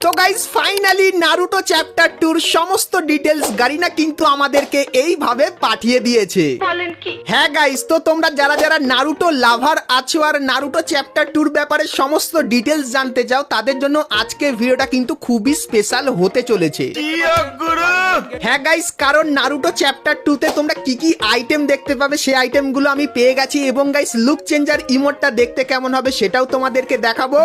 তো guys finally Naruto chapter 2 এর সমস্ত ডিটেইলস গারিনা কিন্তু আমাদেরকে এইভাবে পাঠিয়ে দিয়েছে। বলেন কি? হ্যাঁ গাইস, তো তোমরা যারা যারা নারুটো লাভার আছো আর নারুটো চ্যাপ্টার 2 এর ব্যাপারে সমস্ত ডিটেইলস জানতে চাও তাদের জন্য আজকের ভিডিওটা কিন্তু খুবই স্পেশাল হতে চলেছে। হ্যাঁ গাইস, কারণ নারুটো চ্যাপ্টার 2 তে তোমরা কি কি আইটেম দেখতে পাবে সেই আইটেমগুলো আমি পেয়ে গেছি এবং গাইস লুক চেঞ্জার ইমোটটা দেখতে কেমন হবে সেটাও তোমাদেরকে দেখাবো।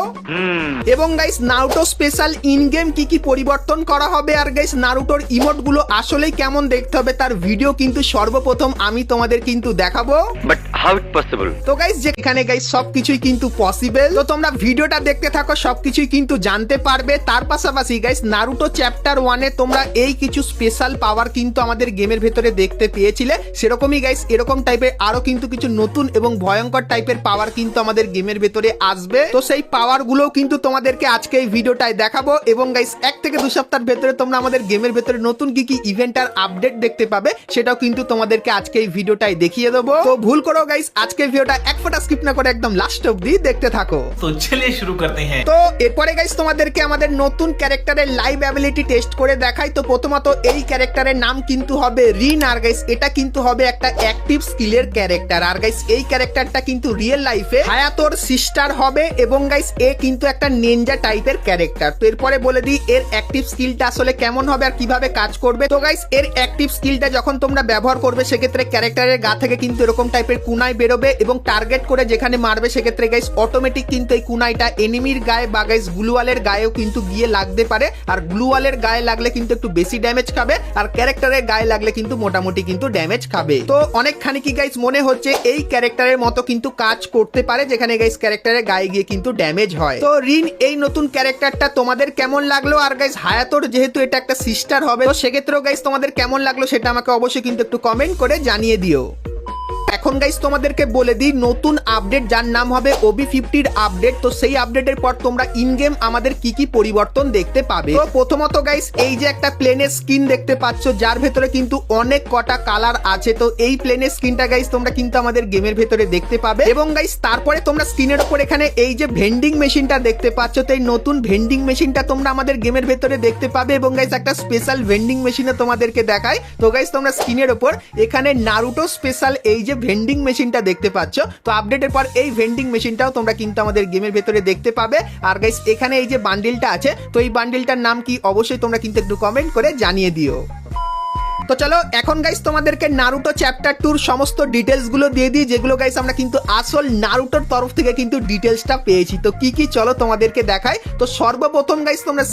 এবং guys Naruto special in game কি কি পরিবর্তন করা হবে আর গাইস নারুটোর ইমোট গুলো আসলেই কেমন দেখতে হবে তার ভিডিও কিন্তু সর্বপ্রথম আমি তোমাদের কিন্তু দেখাবো। But how it possible? তো গাইস যেখানে গাইস সবকিছুই কিন্তু পসিবল, তো তোমরা ভিডিওটা দেখতে থাকো, সবকিছুই কিন্তু জানতে পারবে। তার পাশাপাশি গাইস নারুটো চ্যাপ্টার 1 এ তোমরা এই কিছু স্পেশাল পাওয়ার কিন্তু আমাদের গেমের ভেতরে দেখতে পেয়েছিলে, সেরকমই গাইস এরকম টাইপের আরো কিন্তু কিছু নতুন এবং ভয়ঙ্কর টাইপের পাওয়ার কিন্তু আমাদের গেমের ভেতরে আসবে। তো সেই পাওয়ার গুলো কিন্তু তোমাদেরকে আজকে এই ভিডিওটায় দেখাবো এবং গাইস 1 থেকে 2 সপ্তাহের ভেতরে তোমরা আমাদের গেমের ভেতরে নতুন কি কি ইভেন্ট আর আপডেট দেখতে পাবে সেটাও কিন্তু তোমাদেরকে আজকে এই ভিডিওটায় দেখিয়ে দেবো। তো ভুল করো গাইস, আজকের ভিডিওটা এক ফোঁটা স্কিপ না করে একদম লাস্ট অবধি দেখতে থাকো। তো চলিए শুরু করতে হ্যাঁ। তো এরপরে গাইস তোমাদেরকে আমাদের নতুন ক্যারেক্টারের লাইভ অ্যাবিলিটি টেস্ট করে দেখাই। তো প্রথমত এই ক্যারেক্টারের নাম কিন্তু হবে রিন আর গাইস এটা কিন্তু হবে একটা অ্যাক্টিভ স্কিলের ক্যারেক্টার আর গাইস এই ক্যারেক্টারটা কিন্তু রিয়েল লাইফে হায়াতোর সিস্টার হবে এবং গাইস এ কিন্তু একটা নিনজা টাইপের ক্যারেক্টার। তো এরপরে বলে দিই এর অ্যাক্টিভ স্কিলটা আসলে কেমন হবে আর কিভাবে কাজ করবে। তো গাইস এর অ্যাক্টিভ স্কিলটা যখন তোমরা ব্যবহার করবে সেক্ষেত্রে ক্যারেক্টারের গা থেকে কিন্তু এরকম টাইপের কুনাই বেরোবে এবং টার্গেট করে যেখানে মারবে সেক্ষেত্রে গাইস অটোমেটিক কিন্তু এই কুনাইটা এনিমির গায়ে বা গাইস গ্লুওয়ালের গায়েও কিন্তু গিয়ে লাগতে পারে আর গ্লুওয়ালের গায়ে লাগলে কিন্তু একটু বেশি ড্যামেজ খাবে আর ক্যারেক্টারের গায়ে লাগলে কিন্তু মোটামুটি কিন্তু ড্যামেজ খাবে। তো অনেকখানি কি গাইস মনে হচ্ছে এই ক্যারেক্টারের মতো কিন্তু কাজ করতে পারে যেখানে গাইস ক্যারেক্টারের গায়ে গিয়ে কিন্তু ড্যামেজ হয়। তো রিন এই নতুন ক্যারেক্টারটা তোমাদের কেমন লাগলো আর গাইস হায়াতোর যেহেতু এটা একটা সিস্টার হবে তো সেক্ষেত্রেও গাইস তোমাদের কেমন লাগলো সেটা আমাকে অবশ্যই কিন্তু একটু কমেন্ট করে জানিয়ে দিও। এখন গাইস তোমাদেরকে বলে দিই নতুন আপডেট যার নাম হবে OB50 এর আপডেট। তো সেই আপডেটের পর তোমরা ইন গেম আমাদের কি কি পরিবর্তন দেখতে পাবে। তো প্রথমত গাইস এই যে একটা প্লেনের স্কিন দেখতে পাচ্ছ যার ভেতরে কিন্তু অনেক কটা কালার আছে। তো এই প্লেনের স্কিনটা গাইস তোমরা কিন্তু আমাদের গেমের ভেতরে দেখতে পাবে এবং গাইস তারপরে তোমরা স্ক্রিনের উপর এখানে এই যে ভেন্ডিং মেশিনটা দেখতে পাচ্ছ তো এই নতুন ভেন্ডিং মেশিনটা তোমরা আমাদের গেমের ভেতরে দেখতে পাবে এবং গাইস একটা স্পেশাল ভেন্ডিং মেশিনে তোমাদেরকে দেখায়। তো গাইস তোমরা স্ক্রিনের উপর এখানে নারুটো স্পেশাল এই যে ভেন্ডিং মেশিনটা দেখতে পাচ্ছ তো আপডেটের পর এই ভেন্ডিং মেশিনটাও তোমরা কিন্তু আমাদের গেমের ভেতরে দেখতে পাবে। আর গাইস এখানে এই যে বান্ডিলটা আছে তো এই বান্ডিলটার নাম কি অবশ্যই তোমরা কিন্তু একটু কমেন্ট করে জানিয়ে দিও। তো চলো এখন গাইস তোমাদেরকে নারুটো চ্যাপ্টার 2 সমস্ত ডিটেলস গুলো দিয়ে দিই যেগুলো গাইস আমরা কিন্তু আসল নারুটোর তরফ থেকে কিন্তু ডিটেলসটা পেয়েছি। তো কি কি চলো তোমাদেরকে দেখাই। তো সর্বপ্রথম গাইস তোমরা